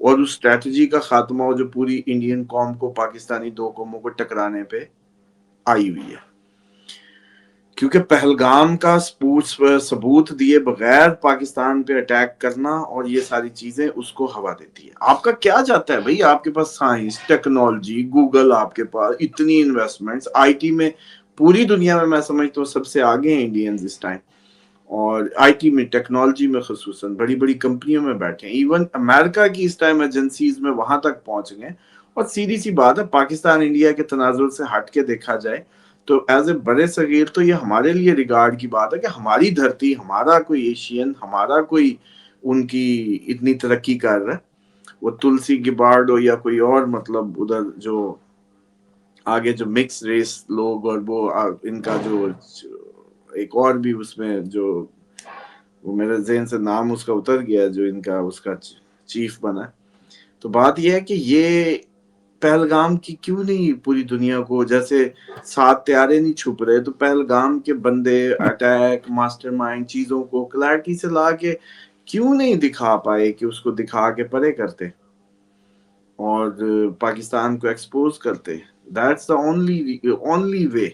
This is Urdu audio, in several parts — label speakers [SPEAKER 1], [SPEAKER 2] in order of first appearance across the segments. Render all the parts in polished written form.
[SPEAKER 1] اور اس اسٹریٹجی کا خاتمہ ہو جو پوری انڈین قوم کو پاکستانی دو قوموں کو ٹکرانے پہ آئی ہوئی ہے. کیونکہ پہلگام کا ثبوت دیے بغیر پاکستان پہ اٹیک کرنا اور یہ ساری چیزیں اس کو ہوا دیتی ہے. آپ کا کیا جاتا ہے بھائی؟ آپ کے پاس سائنس، ٹیکنالوجی، گوگل، آپ کے پاس اتنی انویسٹمنٹس آئی ٹی میں پوری دنیا میں سمجھتا ہوں سب سے آگے ہیں انڈینز اس ٹائم. اور آئی ٹی میں، ٹیکنالوجی میں خصوصاً بڑی بڑی کمپنیوں میں بیٹھے ہیں. ایون امریکہ کی اس ٹائم ایجنسیز میں وہاں تک پہنچ گئے. اور سیدھی سی بات ہے، پاکستان انڈیا کے تناظر سے ہٹ کے دیکھا جائے تو ایز اے بڑے صغیر تو یہ ہمارے لیے ریگارڈ کی بات ہے کہ ہماری دھرتی، ہمارا کوئی ایشین، ہمارا کوئی ان کی اتنی ترقی کر رہا ہے. وہ تلسی گبارڈ ہو یا کوئی اور، مطلب ادھر جو آگے جو مکس ریس لوگ، اور وہ ان کا جو ایک اور بھی اس میں جو وہ میرے ذہن سے نام اس کا اتر گیا، جو ان کا اس کا چیف بنا. تو بات یہ ہے کہ یہ پہلگام کی کیوں نہیں پوری دنیا کو، جیسے 7 طیارے نہیں چھپ رہے، تو پہلگام کے بندے اٹیک ماسٹر مائنڈ چیزوں کو کلیئرٹی سے لا کے کیوں نہیں دکھا پائے کہ اس کو دکھا کے پرے کرتے اور پاکستان کو ایکسپوز کرتے. دیٹس دا اونلی وے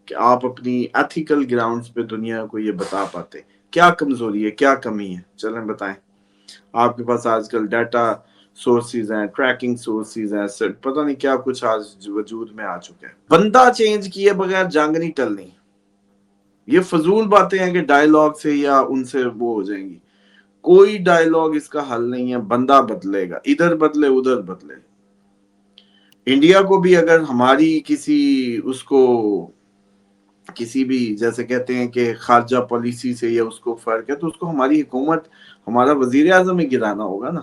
[SPEAKER 1] کہ آپ اپنی ایتھیکل گراؤنڈز پہ دنیا کو یہ بتا پاتے کیا کمزوری ہے، کیا کمی ہے. چلیں بتائیں. آپ کے پاس آج کل ڈیٹا سورسز ہیں، ٹریکنگ سورسز ہیں، پتہ نہیں کیا کچھ آج وجود میں آ چکا ہے. بندہ چینج کیے بغیر جنگ نہیں ٹلنی. یہ فضول باتیں ہیں کہ ڈائیلاگ سے یا ان سے وہ ہو جائیں گی. کوئی ڈائیلاگ اس کا حل نہیں ہے. بندہ بدلے گا، ادھر بدلے ادھر بدلے. انڈیا کو بھی اگر ہماری کسی اس کو کسی بھی جیسے کہتے ہیں کہ خارجہ پالیسی سے یا اس کو فرق ہے، تو اس کو ہماری حکومت، ہمارا وزیر اعظم ہی گرانا ہوگا نا.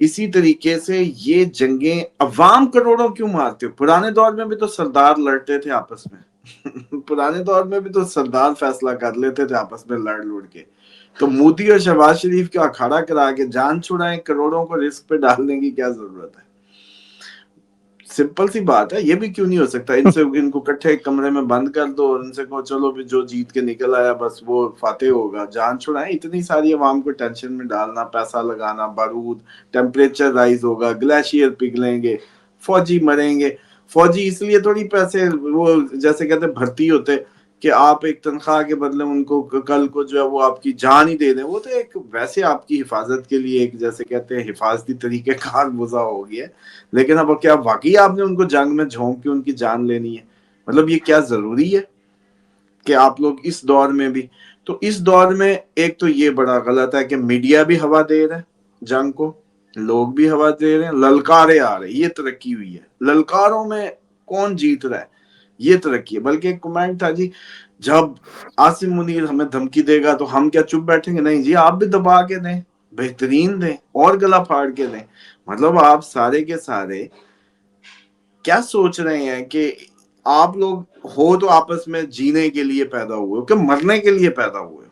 [SPEAKER 1] اسی طریقے سے یہ جنگیں عوام کروڑوں کیوں مارتے ہو؟ پرانے دور میں بھی تو سردار لڑتے تھے آپس میں. پرانے دور میں بھی تو سردار فیصلہ کر لیتے تھے آپس میں لڑ کے. تو مودی اور شہباز شریف کا اکھاڑا کرا کے جان چھڑائیں، کروڑوں کو رسک پہ ڈالنے کی کیا ضرورت ہے؟ سمپل سی بات ہے. یہ بھی کیوں نہیں ہو سکتا ان کو کٹھے ایک کمرے میں بند کر دو اور ان سے کہو چلو بھی جو جیت کے نکل آیا بس وہ فاتح ہوگا. جان چھڑائیں. اتنی ساری عوام کو ٹینشن میں ڈالنا، پیسہ لگانا، بارود، ٹیمپریچر رائز ہوگا، گلیشیئر پگھلیں گے، فوجی مریں گے. فوجی اس لیے تھوڑی پیسے وہ جیسے کہتے بھرتی ہوتے کہ آپ ایک تنخواہ کے بدلے ان کو کل کو جو ہے وہ آپ کی جان ہی دے دیں. وہ تو ایک ویسے آپ کی حفاظت کے لیے ایک جیسے کہتے ہیں حفاظتی طریقہ کار وضع ہو گیا. لیکن اب کیا واقعی آپ نے ان کو جنگ میں جھونک کے ان کی جان لینی ہے؟ مطلب یہ کیا ضروری ہے کہ آپ لوگ اس دور میں بھی؟ تو اس دور میں ایک تو یہ بڑا غلط ہے کہ میڈیا بھی ہوا دے رہا ہے جنگ کو، لوگ بھی ہوا دے رہے ہیں، للکارے آ رہے. یہ ترقی ہوئی ہے. للکاروں میں کون جیت رہا ہے؟ یہ ترقی ہے. بلکہ ایک کمنٹ تھا جی، جب عاصم منیر ہمیں دھمکی دے گا تو ہم کیا چپ بیٹھیں گے؟ نہیں جی، آپ بھی دبا کے دیں، بہترین دیں اور گلا پھاڑ کے دیں. مطلب آپ سارے کے سارے کیا سوچ رہے ہیں کہ آپ لوگ ہو تو آپس میں جینے کے لیے پیدا ہوئے ہو کہ مرنے کے لیے پیدا ہوئے؟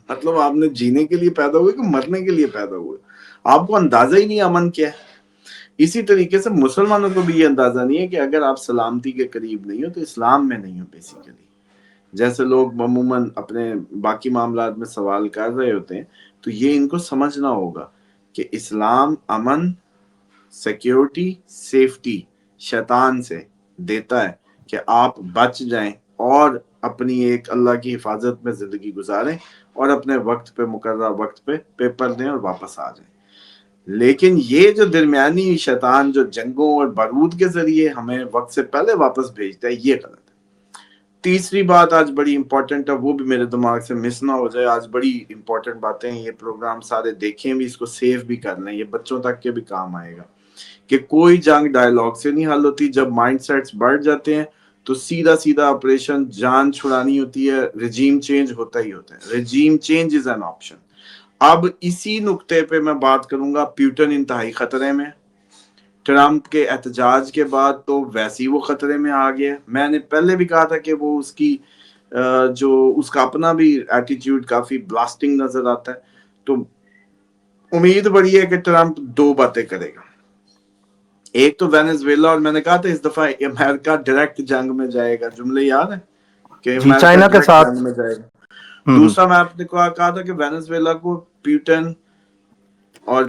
[SPEAKER 1] مطلب آپ نے جینے کے لیے پیدا ہوئے کہ مرنے کے لیے پیدا ہوئے؟ آپ کو اندازہ ہی نہیں امن کیا ہے. اسی طریقے سے مسلمانوں کو بھی یہ اندازہ نہیں ہے کہ اگر آپ سلامتی کے قریب نہیں ہو تو اسلام میں نہیں ہو. بیسیکلی جیسے لوگ عموماً اپنے باقی معاملات میں سوال کر رہے ہوتے ہیں، تو یہ ان کو سمجھنا ہوگا کہ اسلام امن، سیکیورٹی، سیفٹی شیطان سے دیتا ہے کہ آپ بچ جائیں اور اپنی ایک اللہ کی حفاظت میں زندگی گزاریں اور اپنے وقت پہ مقررہ وقت پہ پیپر دیں اور واپس آ جائیں. لیکن یہ جو درمیانی شیطان جو جنگوں اور بارود کے ذریعے ہمیں وقت سے پہلے واپس بھیجتا ہے، یہ غلط ہے. تیسری بات آج بڑی امپورٹنٹ ہے، وہ بھی میرے دماغ سے مس نہ ہو جائے. آج بڑی امپورٹنٹ باتیں ہیں. یہ پروگرام سارے دیکھیں بھی، اس کو سیو بھی کر لیں، یہ بچوں تک کے بھی کام آئے گا. کہ کوئی جنگ ڈائیلاگ سے نہیں حل ہوتی. جب مائنڈ سیٹس بڑھ جاتے ہیں تو سیدھا آپریشن جان چھڑانی ہوتی ہے. رجیم چینج ہوتا ہی ہوتا ہے. Regime change is an option. اب اسی نقطے پہ میں بات کروں گا. پیوٹن انتہائی خطرے میں. ٹرمپ کے احتجاج کے بعد تو ویسے وہ خطرے میں آ گیا. میں نے پہلے بھی کہا تھا کہ وہ اس کی جو اس کا اپنا بھی ایٹیٹیوڈ کافی بلاسٹنگ نظر آتا ہے. تو امید بڑی ہے کہ ٹرمپ 2 باتیں کرے گا. ایک تو وینزویلا، اور میں نے کہا تھا اس دفعہ امریکہ ڈائریکٹ جنگ میں جائے گا. جملے یاد ہیں کہ
[SPEAKER 2] جی
[SPEAKER 1] امریکہ
[SPEAKER 2] چائنا کے
[SPEAKER 1] ڈائریکٹ
[SPEAKER 2] ساتھ.
[SPEAKER 1] جنگ میں جائے گا. دوسرا میں آپ نے کہا تھا کہ وینزویلا کو پیوٹن اور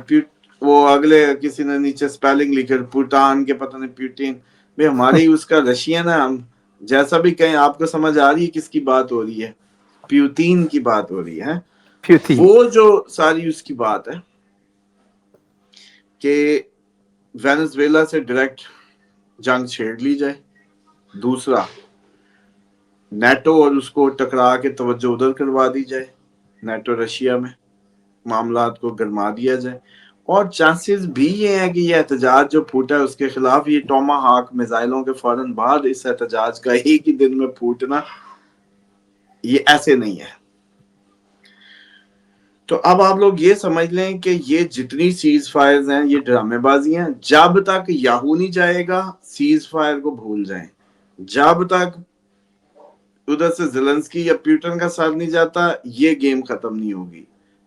[SPEAKER 1] وہ اگلے کسی نے نیچے سپیلنگ لکھے پوٹان کے پتہ نہیں پیوٹین، بھئی ہماری اس کا رشین ہے، ہم جیسا بھی کہیں آپ کو سمجھ آ رہی ہے کس کی بات ہو رہی ہے، پیوتین کی بات ہو رہی ہے.
[SPEAKER 2] پیوتین.
[SPEAKER 1] وہ جو ساری اس کی بات ہے کہ وینزویلا سے ڈائریکٹ جنگ چھیڑ لی جائے. دوسرا نیٹو اور اس کو ٹکرا کے توجہ ادھر کروا دی جائے، نیٹو رشیا میں معاملات کو گرما دیا جائے. اور چانسز بھی یہ ہیں کہ یہ احتجاج جو پھوٹا ہے اس کے خلاف یہ ٹوما ہاک میزائلوں کے فوراً بعد اس احتجاج کا ایک ہی دن میں پھوٹنا یہ ایسے نہیں ہے. تو اب آپ لوگ یہ سمجھ لیں کہ یہ جتنی سیز فائرز ہیں یہ ڈرامے بازی ہیں. جب تک یاہو نہیں جائے گا سیز فائر کو بھول جائیں. جب تک ادھر سے زیلنسکی یا پیوٹن کا ساتھ نہیں جاتا یہ گیم ختم نہیں ہوگی.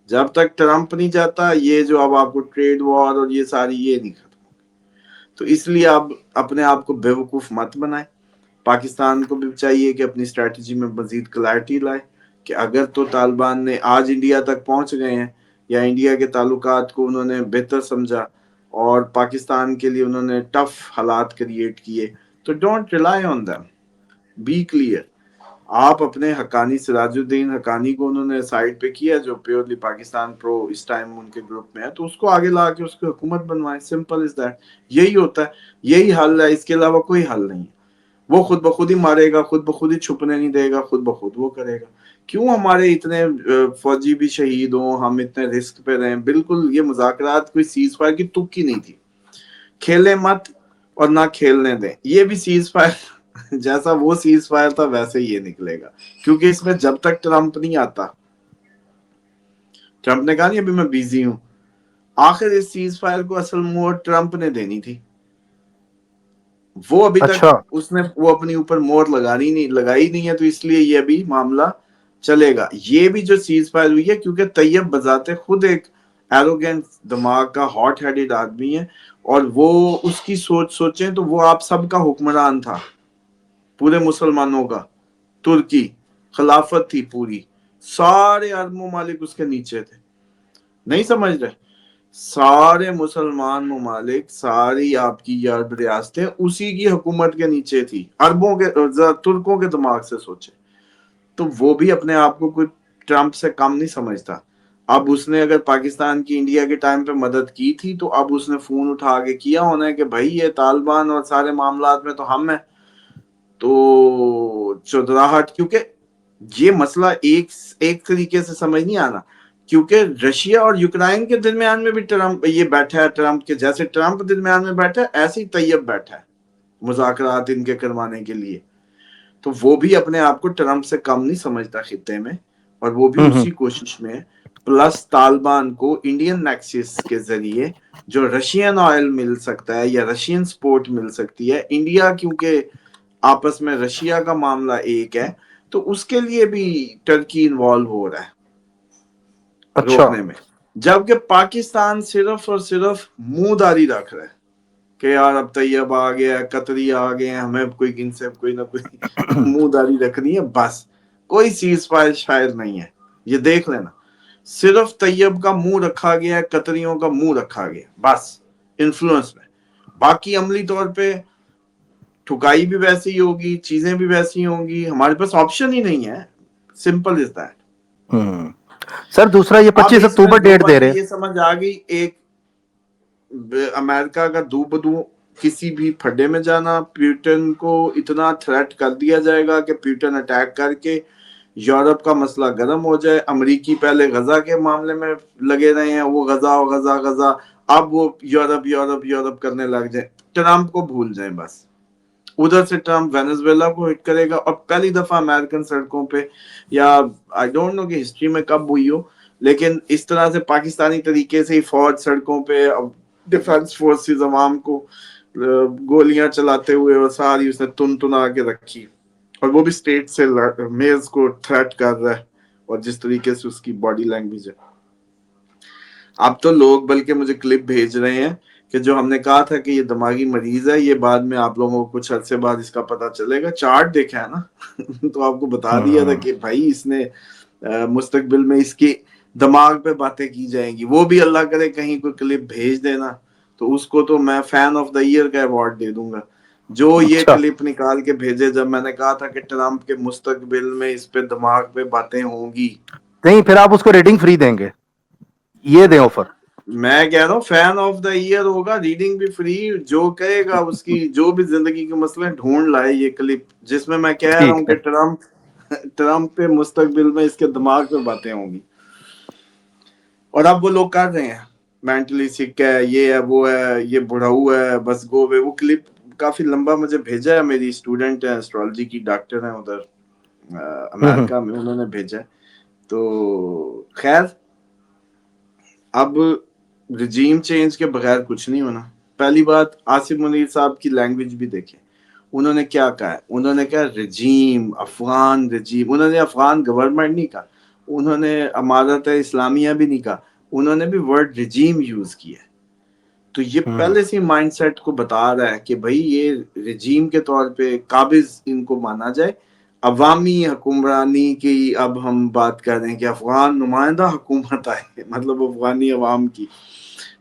[SPEAKER 1] جب تک ٹرمپ نہیں جاتا یہ جو اب آپ کو ٹریڈ وار اور یہ ساری یہ نہیں ختم ہوگی. تو اس لیے آپ اپنے آپ کو بیوقوف مت بنائیں. پاکستان کو بھی چاہیے کہ اپنی اسٹریٹجی میں مزید کلیئرٹی لائے کہ اگر تو طالبان نے آج انڈیا تک پہنچ گئے ہیں یا انڈیا کے تعلقات کو انہوں نے بہتر سمجھا اور پاکستان کے لیے انہوں نے ٹف حالات کریٹ کیے تو don't rely on them. Be clear. آپ اپنے حقانی سراج الدین حقانی کو انہوں نے سائڈ پہ کیا جو پیورلی پاکستان پرو اس ٹائم ان کے گروپ میں ہے تو اس کو آگے لا کے اس کی حکومت بنوائیں. Simple is that. یہی ہوتا ہے، یہی حل ہے، اس کے علاوہ کوئی حل نہیں ہے. وہ خود بخود ہی مارے گا، خود بخود ہی چھپنے نہیں دے گا، خود بخود وہ کرے گا. کیوں ہمارے اتنے فوجی بھی شہید ہوں، ہم اتنے رسک پہ رہیں. بالکل یہ مذاکرات کوئی سیز فائر کی تک کی نہیں تھی. کھیلے مت اور نہ کھیلنے دیں. یہ بھی سیز فائر جیسا وہ سیز فائر تھا ویسے ہی یہ نکلے گا کیونکہ اس میں جب تک ٹرمپ نہیں آتا، ٹرمپ نے کہا نہیں ابھی میں بیزی ہوں، آخر اس سیز فائر کو اصل مور ٹرمپ نے دینی تھی. وہ ابھی تک
[SPEAKER 2] اچھا.
[SPEAKER 1] اس نے وہ اپنی اوپر مور لگائی نہیں ہے تو اس لیے یہ بھی معاملہ چلے گا. یہ بھی جو سیز فائر ہوئی ہے کیونکہ طیب بذات خود ایک ایروگینٹ دماغ کا ہاٹ ہیڈڈ آدمی ہے اور وہ اس کی سوچیں تو وہ آپ سب کا حکمران تھا، پورے مسلمانوں کا. ترکی خلافت تھی پوری، سارے عرب ممالک اس کے نیچے تھے. نہیں سمجھ رہے؟ سارے مسلمان ممالک، ساری آپ کی عرب ریاستیں اسی کی حکومت کے نیچے تھی. عربوں کے ترکوں کے دماغ سے سوچے تو وہ بھی اپنے آپ کو کوئی ٹرمپ سے کم نہیں سمجھتا. اب اس نے اگر پاکستان کی انڈیا کے ٹائم پہ مدد کی تھی تو اب اس نے فون اٹھا کے کیا ہونا ہے کہ بھائی یہ طالبان اور سارے معاملات میں تو ہم ہیں. تو چودراہٹ، کیونکہ یہ مسئلہ ایک طریقے سے سمجھ نہیں آنا کیونکہ رشیا اور یوکرائن کے درمیان میں بھی ٹرمپ یہ بیٹھا ہے. ٹرمپ کے جیسے ٹرمپ درمیان میں بیٹھا ہے ایسے ہی طیب بیٹھا ہے مذاکرات ان کے کروانے کے لیے. تو وہ بھی اپنے آپ کو ٹرمپ سے کم نہیں سمجھتا خطے میں اور وہ بھی اسی کوشش میں. پلس طالبان کو انڈین نیکسس کے ذریعے جو رشین آئل مل سکتا ہے یا رشین سپورٹ مل سکتی ہے، انڈیا کیونکہ آپس میں رشیا کا معاملہ ایک ہے تو اس کے لیے بھی ٹرکی انوالو ہو رہا ہے
[SPEAKER 2] اچھا.
[SPEAKER 1] روکنے میں. جبکہ پاکستان صرف اور صرف منہ داری رکھ رہا ہے کہ یار اب طیب آ گیا ہے، قطری آ گئے ہیں، ہمیں کوئی ان سے کوئی نہ کوئی منہ داری رکھنی ہے. بس کوئی سیز فائر شاید نہیں ہے. یہ دیکھ لینا صرف طیب کا منہ رکھا گیا ہے، قطریوں کا منہ رکھا گیا بس انفلوئنس میں. باقی عملی طور پہ ٹھکائی بھی ویسی ہی ہوگی، چیزیں بھی ویسی ہی ہوں گی. ہمارے پاس آپشن ہی نہیں ہے. Simple is that.
[SPEAKER 2] سر دوسرا یہ
[SPEAKER 1] اب
[SPEAKER 2] 25
[SPEAKER 1] اس میں
[SPEAKER 2] اکتوبر
[SPEAKER 1] دو
[SPEAKER 2] ڈیٹ دے
[SPEAKER 1] باتیں
[SPEAKER 2] رہے.
[SPEAKER 1] یہ سمجھ آ گئی. ایک امریکہ کا دو بدو کسی بھی پھڈے میں جانا، پیوٹن کو اتنا تھریٹ کر دیا جائے گا کہ پیوٹن اٹیک کر کے یورپ کا مسئلہ گرم ہو جائے. امریکی پہلے غزہ کے معاملے میں لگے رہے ہیں، وہ غزہ اب وہ یورپ کرنے لگ جائیں. ٹرمپ کو بھول جائیں بس. ادھر سے ٹرمپ وینزویلا کو ہٹ کرے گا اور پہلی دفعہ امریکن سڑکوں پہ، یا آئی ڈونٹ نو کہ ہسٹری میں کب ہوئی ہو، لیکن اس طرح سے پاکستانی طریقے سے ہی فوج سڑکوں پہ ڈیفنس فورسز عوام کو گولیاں چلاتے ہوئے اور ساری اس نے تنا کے رکھی. اور وہ بھی سٹیٹ سے میئرز کو تھریٹ کر رہا ہے اور جس طریقے سے اس کی باڈی لینگویج ہے. اب تو لوگ بلکہ مجھے کلپ بھیج رہے ہیں کہ جو ہم نے کہا تھا کہ یہ دماغی مریض ہے، یہ بعد میں آپ لوگوں کو کچھ عرصے بعد اس کا پتہ چلے گا. چارٹ دیکھا ہے نا تو آپ کو بتا دیا تھا کہ بھائی اس نے مستقبل میں اس کی دماغ پہ باتیں کی جائیں گی. وہ بھی اللہ کرے کہیں کوئی کلپ بھیج دینا تو اس کو تو میں فین آف دا ایئر کا ایوارڈ دے دوں گا. جو یہ
[SPEAKER 2] اچھا
[SPEAKER 1] کلپ نکال کے بھیجے جب میں نے کہا تھا کہ ٹرمپ کے مستقبل میں اس پہ دماغ پہ باتیں ہوں گی.
[SPEAKER 2] نہیں پھر آپ اس کو ریٹنگ فری دیں گے, یہ دیں آفر.
[SPEAKER 1] میں کہہ رہا ہوں فین آف دا ایئر ہوگا, ریڈنگ بھی فری, جو کہے گا اس کی جو بھی زندگی کے مسئلے ڈھونڈ لائے یہ کلپ جس میں میں کہہ رہا
[SPEAKER 2] ٹھیک
[SPEAKER 1] ہوں
[SPEAKER 2] ہے.
[SPEAKER 1] کہ ٹرمپ پہ مستقبل میں اس کے دماغ پہ باتیں ہوں گی. اور اب وہ لوگ کر رہے ہیں مینٹلی سک ہے, یہ ہے, وہ ہے, یہ بڑھاؤ ہے, بس گو وے. وہ کلپ کافی لمبا مجھے بھیجا ہے, میری اسٹوڈنٹ ہے ایسٹرالوجی کی, ڈاکٹر ہیں ادھر امریکہ میں, انہوں نے بھیجا. تو خیر اب رجیم چینج کے بغیر کچھ نہیں ہونا. پہلی بات آصف منیر صاحب کی لینگویج بھی دیکھیں, انہوں نے کیا کہا ہے, انہوں نے کہا رجیم, افغان رجیم, انہوں نے افغان گورنمنٹ نہیں کہا, انہوں نے امارت اسلامیہ بھی نہیں کہا, انہوں نے بھی ورڈ رجیم یوز کیا. تو یہ پہلے سے مائنڈ سیٹ کو بتا رہا ہے کہ بھائی یہ رجیم کے طور پہ قابض ان کو مانا جائے. عوامی حکمرانی کی اب ہم بات کر رہے ہیں کہ افغان نمائندہ حکومت آئے, مطلب افغانی عوام کی.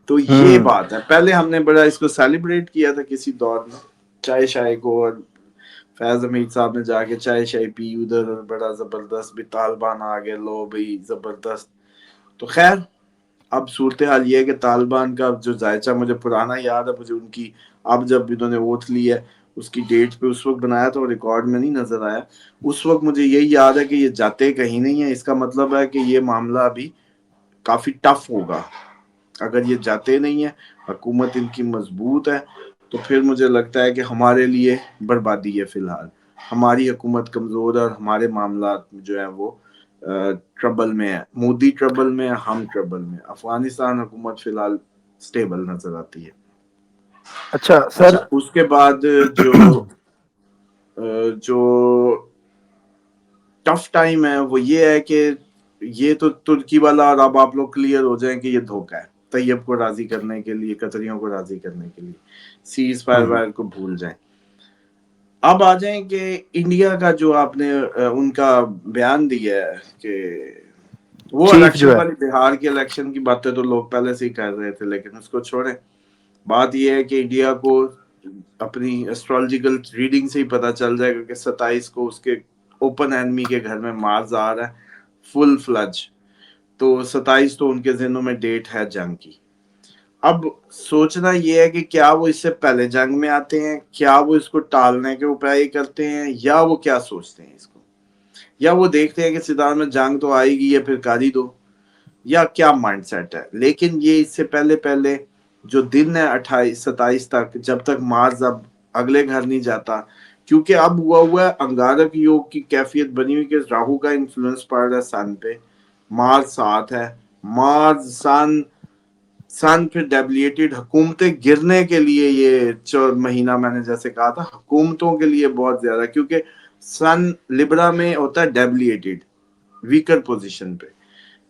[SPEAKER 1] تو یہ بات ہے. پہلے ہم نے بڑا اس کو سیلیبریٹ کیا تھا کسی دور میں, چائے شائے کو, اور فیض حمید صاحب نے جا کے چائے شائے پی ادھر, بڑا زبردست, بھی طالبان آ گئے, لو بھائی زبردست. تو خیر اب صورتحال یہ ہے کہ طالبان کا جو ذائچہ مجھے پرانا یاد ہے, مجھے ان کی اب جب انہوں نے ووٹ لی ہے اس کی ڈیٹ پہ اس وقت بنایا تھا, ریکارڈ میں نہیں نظر آیا. اس وقت مجھے یہی یاد ہے کہ یہ جاتے کہیں نہیں ہے, اس کا مطلب ہے کہ یہ معاملہ ابھی کافی ٹف ہوگا. اگر یہ جاتے نہیں ہیں, حکومت ان کی مضبوط ہے, تو پھر مجھے لگتا ہے کہ ہمارے لیے بربادی ہے. فی الحال ہماری حکومت کمزور ہے اور ہمارے معاملات جو ہیں وہ ٹربل میں ہے. مودی ٹربل میں, ہم ٹربل میں. افغانستان حکومت فی الحال سٹیبل نظر آتی ہے.
[SPEAKER 2] اچھا سر,
[SPEAKER 1] اچھا اس کے بعد جو ٹف ٹائم ہے وہ یہ ہے کہ یہ تو ترکی والا, اور اب آپ لوگ کلیئر ہو جائیں کہ یہ دھوکہ ہے طیب کو راضی کرنے کے لیے, قطریوں کو راضی کرنے کے لیے. سیز فائر وائر کو بھول جائیں. اب آ جائیں کہ انڈیا کا جو آپ نے ان کا بیان دیا ہے کہ وہ
[SPEAKER 2] چیف جو
[SPEAKER 1] الیکشن
[SPEAKER 2] ہے,
[SPEAKER 1] والی بہار کے الیکشن کی باتیں تو لوگ پہلے سے ہی کر رہے تھے, لیکن اس کو چھوڑیں. بات یہ ہے کہ انڈیا کو اپنی ایسٹرولوجیکل ریڈنگ سے ہی پتا چل جائے گا کہ 27 کو اس کے اوپن اینمی کے گھر میں مارز آ رہا ہے فل فلج. تو 27 تو ان کے ذہنوں میں ڈیٹ ہے جنگ کی. اب سوچنا یہ ہے کہ کیا وہ اس سے پہلے جنگ میں آتے ہیں, کیا وہ اس کو ٹالنے کے اپائے کرتے ہیں, یا وہ کیا سوچتے ہیں اس کو, یا وہ دیکھتے ہیں کہ سیدان میں جنگ تو آئے گی یا پھر کر ہی دو, یا کیا مائنڈ سیٹ ہے. لیکن یہ اس سے پہلے جو دن ہے 28-27 تک, جب تک مارز اب اگلے گھر نہیں جاتا, کیونکہ اب ہوا ہے انگارک یوگ کی کیفیت بنی ہوئی کہ راہو کا انفلوئنس پڑ رہا ہے سن پہ, مارز ساتھ ہے, مارز سن پھر ڈیبلیٹڈ, حکومتیں گرنے کے لیے یہ مہینہ میں نے جیسے کہا تھا حکومتوں کے لیے بہت زیادہ, کیونکہ سن لبرا میں ہوتا ہے ڈیبلیٹڈ, ویکر پوزیشن پہ.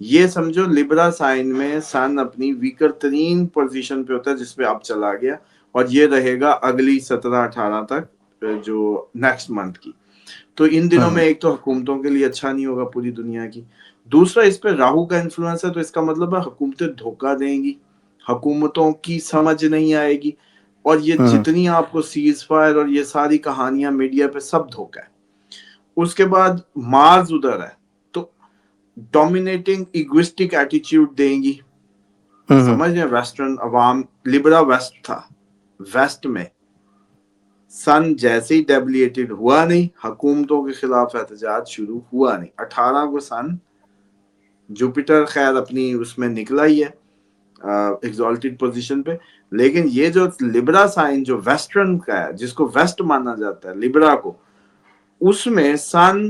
[SPEAKER 1] یہ سمجھو لبرا سائن میں سن اپنی ویکر ترین پوزیشن پہ ہوتا ہے جس پہ اب چلا گیا, اور یہ رہے گا اگلی 17-18 تک جو نیکسٹ منتھ کی. تو ان دنوں میں ایک تو حکومتوں کے لیے اچھا نہیں ہوگا پوری دنیا کی, دوسرا اس پہ راہو کا انفلوئنس ہے, تو اس کا مطلب ہے حکومتیں دھوکہ دیں گی, حکومتوں کی سمجھ نہیں آئے گی, اور یہ جتنی آپ کو سیز فائر اور یہ ساری کہانیاں میڈیا پہ سب دھوکہ ہے. اس کے بعد مارز ادھر ہے تو ڈومینیٹنگ ایگوسٹک ایٹیچیوڈ دیں گی, سمجھ رہے ہیں. ویسٹرن عوام, لبرا ویسٹ تھا, ویسٹ میں سن جیسے ہی ڈیبلیٹڈ ہوا نہیں, حکومتوں کے خلاف احتجاج شروع ہوا نہیں. 18 کو سن جوپیٹر خیر اپنی اس میں نکلا ہی ہے ایگزالٹڈ پوزیشن پہ, لیکن یہ جو لبرا سائن جو ویسٹرن کا ہے, جس کو ویسٹ مانا جاتا ہے لبرا کو, اس میں سن,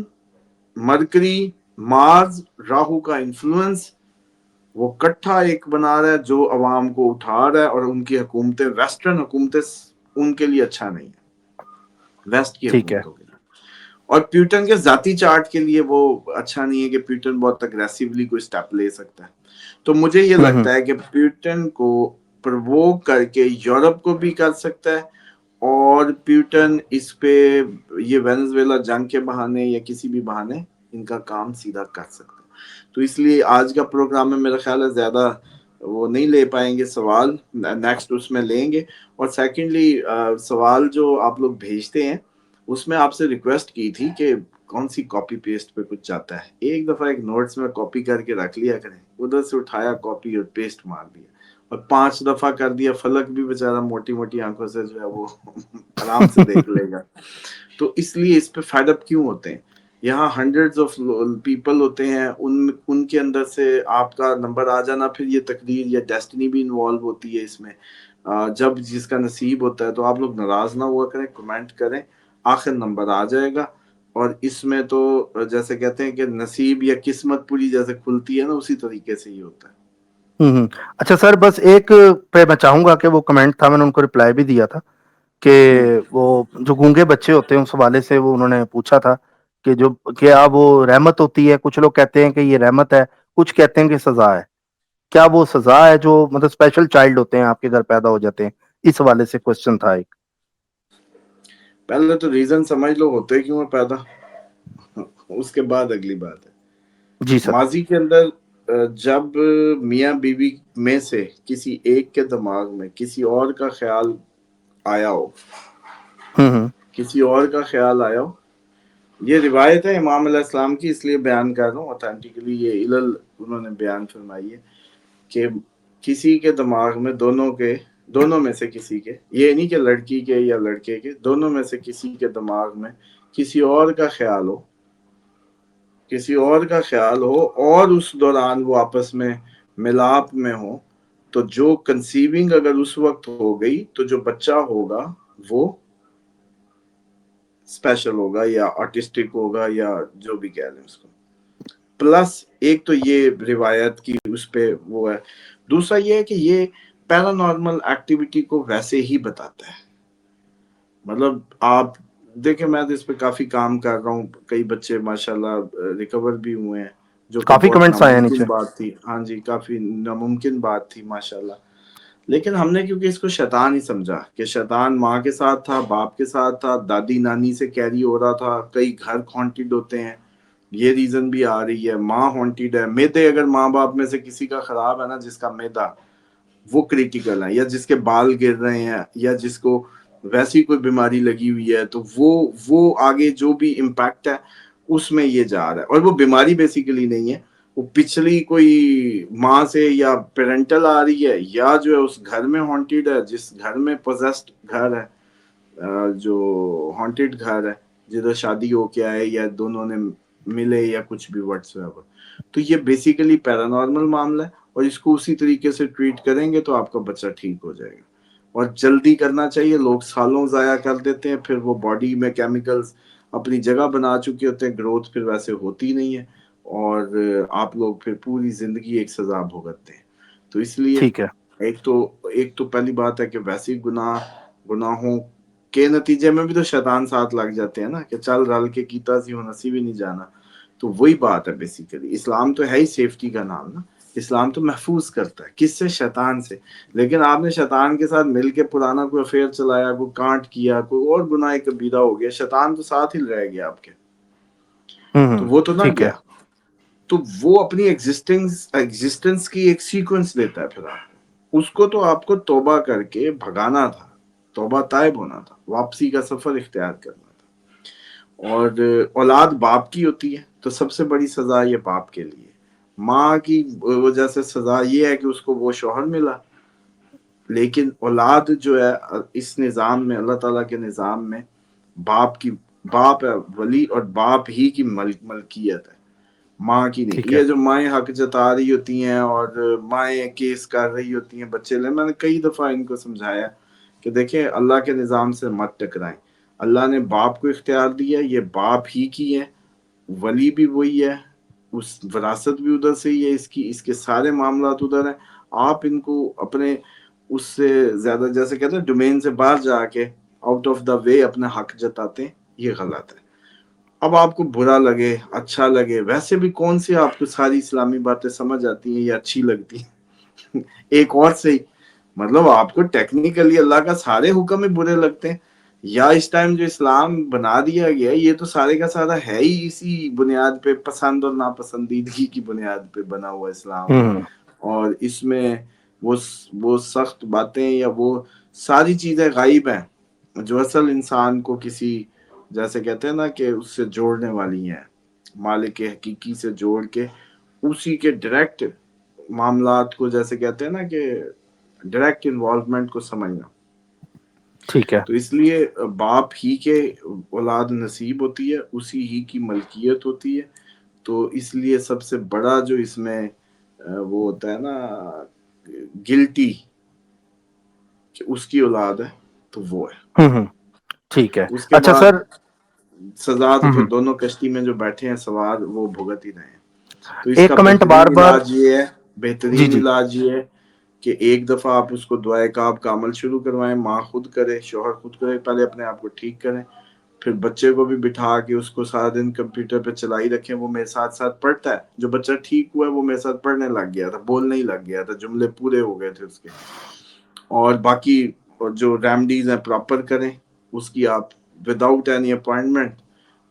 [SPEAKER 1] مرکری, مارز, راہو کا انفلوئنس وہ کٹھا ایک بنا رہا ہے جو عوام کو اٹھا رہا ہے, اور ان کی حکومتیں ویسٹرن حکومتیں ان کے لیے اچھا نہیں ہے, ویسٹ کی
[SPEAKER 2] ٹھیک ہے.
[SPEAKER 1] حکومتوں کے لیے. اور پیوٹن کے ذاتی چارٹ کے لیے وہ اچھا نہیں ہے کہ پیوٹن بہت اگریسیولی کوئی سٹیپ لے سکتا ہے. تو مجھے یہ لگتا ہے کہ پیوٹن کو پرووک کر کے یورپ کو بھی کر سکتا ہے, اور پیوٹن اس پہ یہ وینزویلا جنگ کے بہانے یا کسی بھی بہانے ان کا کام سیدھا کر سکتا ہے. تو اس لیے آج کا پروگرام میں میرا خیال ہے زیادہ وہ نہیں لے پائیں گے سوال, نیکسٹ اس میں لیں گے. اور سیکنڈلی سوال جو آپ لوگ بھیجتے ہیں اس میں آپ سے ریکویسٹ کی تھی کہ کون سی کاپی پیسٹ پہ کچھ جاتا ہے. ایک دفعہ ایک نوٹس میں کاپی کر کے رکھ لیا کریں, ادھر سے اٹھایا کاپی اور پیسٹ مار دیا, اور 5 دفعہ کر دیا, فلک بھی بیچارہ موٹی موٹی آنکھوں سے جو ہے وہ آرام سے دیکھ لے گا. تو اس لیے اس پہ فائدہ کیوں ہوتے ہیں, یہاں ہنڈریڈز آف پیپل ہوتے ہیں, ان کے اندر سے آپ کا نمبر آ جانا, پھر یہ تقدیر یا ڈیسٹنی بھی انوالو ہوتی ہے اس میں. جب جس کا نصیب ہوتا ہے تو آپ لوگ ناراض نہ ہوا کریں, کمنٹ کریں, آخر نمبر آ جائے گا. اور اس میں تو جیسے کہتے ہیں کہ نصیب یا قسمت پوری جیسے کھلتی ہے نا, اسی طریقے سے ہی ہوتا ہے.
[SPEAKER 2] اچھا سر, بس ایک پہ میں چاہوں گا کہ وہ کمنٹ تھا, میں نے ان کو رپلائی بھی دیا تھا کہ وہ جو گونگے بچے ہوتے ہیں اس حوالے سے وہ انہوں نے پوچھا تھا کہ جو کیا وہ رحمت ہوتی ہے, کچھ لوگ کہتے ہیں کہ یہ رحمت ہے, کچھ کہتے ہیں کہ سزا ہے. کیا وہ سزا ہے جو مطلب اسپیشل چائلڈ ہوتے ہیں آپ کے گھر پیدا ہو جاتے ہیں؟ اس حوالے سے کوشچن تھا ایک.
[SPEAKER 1] پہلے تو ریزن سمجھ لو ہوتے کیوں ہیں پیدا, اس کے بعد اگلی بات ہے.
[SPEAKER 2] جی سر.
[SPEAKER 1] ماضی کے اندر جب میاں بیوی میں سے کسی ایک کے دماغ میں کسی اور کا خیال آیا ہو, کسی اور کا خیال آیا ہو, یہ روایت ہے امام علیہ السلام کی, اس لیے بیان کر رہا ہوں اوتھینٹکلی, یہ علل انہوں نے بیان فرمائی ہے کہ کسی کے دماغ میں دونوں میں سے کسی کے, یہ نہیں کہ لڑکی کے یا لڑکے کے, دونوں میں سے کسی کے دماغ میں کسی اور کا خیال ہو, کسی اور کا خیال ہو, اور اس دوران وہ آپس میں ملاپ میں ہو, تو جو کنسیونگ اگر اس وقت ہو گئی تو جو بچہ ہوگا وہ اسپیشل ہوگا یا آرٹسٹک ہوگا یا جو بھی کہہ لیں اس کو. پلس ایک تو یہ روایت کی اس پہ وہ ہے, دوسرا یہ ہے کہ یہ پیرانارمل ایکٹیویٹی کو ویسے ہی بتاتا ہے. مطلب آپ دیکھیں, میں تو اس پہ کافی کام کر رہا ہوں, کئی بچے ماشاءاللہ ریکور بھی ہوئے ہیں, جو کہ
[SPEAKER 2] کافی
[SPEAKER 1] بہت
[SPEAKER 2] کمنٹس آئے ہیں نیچے.
[SPEAKER 1] ناممکن بات تھی. ہاں جی, کافی ناممکن بات تھی ماشاءاللہ. لیکن ہم نے کیونکہ اس کو شیطان ہی سمجھا کہ شیطان ماں کے ساتھ تھا, باپ کے ساتھ تھا, دادی نانی سے کیری ہو رہا تھا, کئی گھر ہانٹڈ ہوتے ہیں, یہ ریزن بھی آ رہی ہے, ماں ہانٹڈ ہے. میدے اگر ماں باپ میں سے کسی کا خراب ہے نا, جس کا میدا وہ کریٹیکل ہے, یا جس کے بال گر رہے ہیں, یا جس کو ویسی کوئی بیماری لگی ہوئی ہے, تو وہ آگے جو بھی امپیکٹ ہے اس میں یہ جا رہا ہے. اور وہ بیماری بیسیکلی نہیں ہے, وہ پچھلی کوئی ماں سے یا پیرنٹل آ رہی ہے, یا جو ہے اس گھر میں ہانٹڈ ہے, جس گھر میں پوزیسڈ گھر ہے, جو ہانٹڈ گھر ہے جدھر شادی ہو کے آئے یا دونوں نے ملے یا کچھ بھی وٹس ایور. تو یہ بیسیکلی پیرانارمل معاملہ ہے, اور اس کو اسی طریقے سے ٹریٹ کریں گے تو آپ کا بچہ ٹھیک ہو جائے گا. اور جلدی کرنا چاہیے, لوگ سالوں ضائع کر دیتے ہیں, پھر وہ باڈی میں کیمیکلز اپنی جگہ بنا چکے ہوتے ہیں, گروتھ پھر ویسے ہوتی نہیں ہے, اور آپ لوگ پھر پوری زندگی ایک سزا بھگتتے ہیں. تو اس لیے
[SPEAKER 2] ٹھیک ہے.
[SPEAKER 1] ایک تو پہلی بات ہے کہ ویسے گناہوں کے نتیجے میں بھی تو شیطان ساتھ لگ جاتے ہیں نا, کہ چل رل کے کیتا سی نصیب ہی نہیں جانا. تو وہی بات ہے بیسیکلی. اسلام تو ہے ہی سیفٹی کا نام نا, اسلام تو محفوظ کرتا ہے, کس سے؟ شیطان سے. لیکن آپ نے شیطان کے ساتھ مل کے پرانا کوئی افیئر چلایا, کوئی کانٹ کیا, کوئی اور گناہ کبیرہ ہو گیا, شیطان تو ساتھ ہی رہ گیا آپ کے, تو وہ تو نہ
[SPEAKER 2] ٹھیک ہے.
[SPEAKER 1] گیا. تو وہ اپنی ایگزسٹنس کی ایک سیکوینس دیتا ہے. پھر اس کو تو آپ کو توبہ کر کے بھگانا تھا, توبہ طائب ہونا تھا, واپسی کا سفر اختیار کرنا تھا. اور اولاد باپ کی ہوتی ہے, تو سب سے بڑی سزا یہ باپ کے لیے. ماں کی وجہ سے سزا یہ ہے کہ اس کو وہ شوہر ملا, لیکن اولاد جو ہے اس نظام میں, اللہ تعالیٰ کے نظام میں, باپ ہے ولی, اور باپ ہی کی ملکیت ہے, ماں کی نہیں.
[SPEAKER 2] ٹھیک ہے.
[SPEAKER 1] یہ جو مائیں حق جتا رہی ہوتی ہیں اور مائیں کیس کر رہی ہوتی ہیں بچے لے, میں نے کئی دفعہ ان کو سمجھایا کہ دیکھیں اللہ کے نظام سے مت ٹکرائیں. اللہ نے باپ کو اختیار دیا, یہ باپ ہی کی ہے, ولی بھی وہی ہے, اس وراثت بھی ادھر سے ہی ہے, اس کے سارے معاملات ادھر ہیں. آپ ان کو اپنے اس سے زیادہ, جیسے کہتے ہیں ڈومین سے باہر جا کے آؤٹ آف دا وے اپنا حق جتاتے ہیں, یہ غلط ہے. اب آپ کو برا لگے اچھا لگے, ویسے بھی کون سی آپ کو ساری اسلامی باتیں سمجھ آتی ہیں یا اچھی لگتی ہیں ایک اور سے ہی, مطلب آپ کو ٹیکنیکلی اللہ کا سارے حکم ہی برے لگتے ہیں, یا اس ٹائم جو اسلام بنا دیا گیا یہ تو سارے کا سارا ہے ہی اسی بنیاد پہ، پسند اور ناپسندیدگی کی بنیاد پہ بنا ہوا اسلام ہے، اور اس میں وہ سخت باتیں یا وہ ساری چیزیں غائب ہیں جو اصل انسان کو کسی، جیسے کہتے ہیں نا کہ اس سے جوڑنے والی ہیں، مالک حقیقی سے جوڑ کے اسی کے ڈائریکٹ معاملات کو، جیسے کہتے ہیں نا کہ ڈائریکٹ انوالومنٹ کو سمجھنا.
[SPEAKER 2] ٹھیک ہے.
[SPEAKER 1] تو اس لیے باپ ہی کے اولاد نصیب ہوتی ہے، اسی ہی کی ملکیت ہوتی ہے. تو اس لیے سب سے بڑا جو اس میں وہ ہوتا ہے نا گلٹی کہ اس کی اولاد ہے تو وہ ہے.
[SPEAKER 2] ٹھیک ہے.
[SPEAKER 1] اس کے
[SPEAKER 2] اچھا
[SPEAKER 1] بعد
[SPEAKER 2] سر،
[SPEAKER 1] سزا تو پھر دونوں کشتی میں جو بیٹھے ہیں سوار وہ بھگت ہی رہے ہیں. تو اس
[SPEAKER 2] ایک
[SPEAKER 1] کا
[SPEAKER 2] کمنٹ بار
[SPEAKER 1] بہترین
[SPEAKER 2] بار،
[SPEAKER 1] علاج یہ ہے،
[SPEAKER 2] جی
[SPEAKER 1] بہترین
[SPEAKER 2] جی
[SPEAKER 1] علاج یہ ہے کہ ایک دفعہ آپ اس کو دعائے کعب کا عمل شروع کروائیں، ماں خود کرے، شوہر خود کرے، پہلے اپنے آپ کو ٹھیک کریں، پھر بچے کو بھی بٹھا کے اس کو سارا دن کمپیوٹر پہ چلائی رکھیں. وہ میرے ساتھ ساتھ پڑھتا ہے، جو بچہ ٹھیک ہوا ہے وہ میرے ساتھ پڑھنے لگ گیا تھا، بولنے ہی لگ گیا تھا، جملے پورے ہو گئے تھے اس کے. اور باقی جو ریمیڈیز ہیں پراپر کریں. اس کی آپ وداؤٹ اینی اپوائنٹمنٹ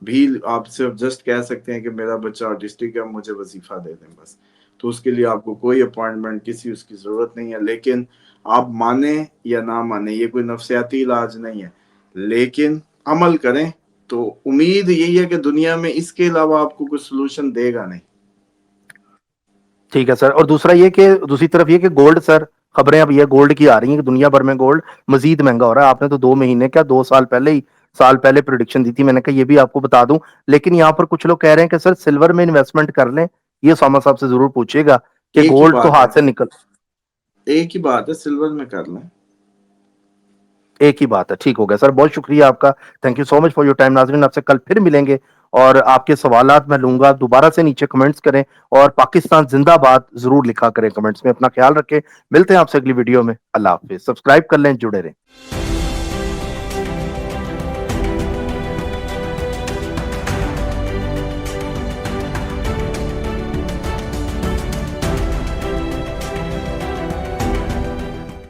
[SPEAKER 1] بھی آپ صرف جسٹ کہہ سکتے ہیں کہ میرا بچہ آٹسٹک ہے، مجھے وظیفہ دے دیں بس. تو اس کے لیے آپ کو کوئی اپوائنٹمنٹ کسی اس کی ضرورت نہیں ہے. لیکن آپ مانیں یا نہ مانیں، یہ کوئی نفسیاتی علاج نہیں ہے، لیکن عمل کریں تو امید یہی ہے کہ دنیا میں اس کے علاوہ آپ کو کوئی سلوشن دے گا نہیں.
[SPEAKER 2] ٹھیک ہے سر. اور دوسرا یہ کہ دوسری طرف یہ کہ گولڈ سر، خبریں اب یہ گولڈ کی آ رہی ہیں کہ دنیا بھر میں گولڈ مزید مہنگا ہو رہا ہے. آپ نے تو 2 مہینے کیا 2 سال پہلے ہی، سال پہلے پریڈکشن دی تھی، میں نے کہا یہ بھی آپ کو بتا دوں. لیکن یہاں پر کچھ لوگ کہہ رہے ہیں کہ سر سلور میں انویسٹمنٹ کر لیں. یہ ساما صاحب سے ضرور پوچھیے گا کہ
[SPEAKER 1] ایک ہی
[SPEAKER 2] گولڈ تو
[SPEAKER 1] بات ہے،
[SPEAKER 2] ہاتھ سے نکل،
[SPEAKER 1] ایک ہی بات ہے، سلور میں کر لیں.
[SPEAKER 2] ایک ہی بات ہے. ٹھیک ہو گیا سر، بہت شکریہ آپ کا. Thank you so much for your time. ناظرین آپ سے کل پھر ملیں گے اور آپ کے سوالات میں لوں گا. دوبارہ سے نیچے کمنٹس کریں اور پاکستان زندہ باد ضرور لکھا کریں کمنٹس میں. اپنا خیال رکھیں، ملتے ہیں آپ سے اگلی ویڈیو میں. اللہ حافظ. سبسکرائب کر لیں، جڑے رہیں.